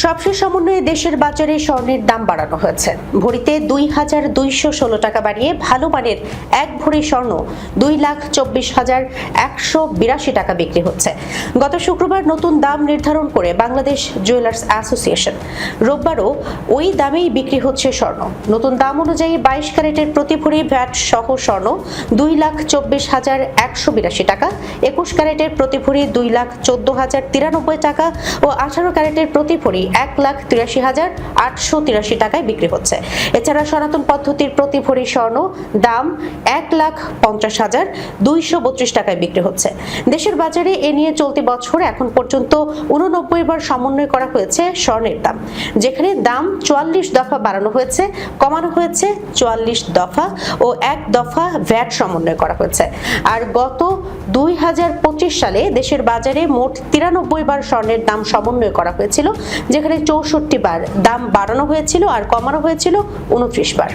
সবশেষ সমন্বয়ে দেশের বাজারে স্বর্ণের দাম বাড়ানো হয়েছে। ভরিতে ২,২১৬ টাকা বাড়িয়ে ভালো মানের ১ ভরি স্বর্ণ ২,২৪,১৮২ টাকা বিক্রি হচ্ছে। গত শুক্রবার নতুন দাম নির্ধারণ করে বাংলাদেশ জুয়েলার্স অ্যাসোসিয়েশন। রোববারও ওই দামেই বিক্রি হচ্ছে স্বর্ণ। নতুন দাম অনুযায়ী ২২ ক্যারেটের প্রতি ভরি ভ্যাট সহ স্বর্ণ ২,২৪,১৮২ টাকা, ২১ ক্যারেটের প্রতি ভরি ২,১৪,০৯৩ টাকা ও ১৮ ক্যারেটের প্রতি ভরি ১,৮৩,৮৮৩ টাকায় বিক্রি হচ্ছে। এছাড়া সনাতন পদ্ধতির প্রতি ভরি স্বর্ণ দাম ১,৫০,২৩২ টাকায় বিক্রি হচ্ছে। দেশের বাজারে এ নিয়ে চলতি বছর এখন পর্যন্ত ৮৯ বার সমন্বয় করা হয়েছে স্বর্ণের দাম, যেখানে দাম ৪৪ দফা বাড়ানো হয়েছে, কমানো হয়েছে ৪৪ দফা ও ১ দফা ভ্যাট সমন্বয় করা হয়েছে। আর গত ২০২৫ সালে দেশের বাজারে মোট ৯৩ বার স্বর্ণের দাম সমন্বয় করা হয়েছিল, যেখানে ৬৪ বার দাম বাড়ানো হয়েছিল আর কমানো হয়েছিল ২৯ বার।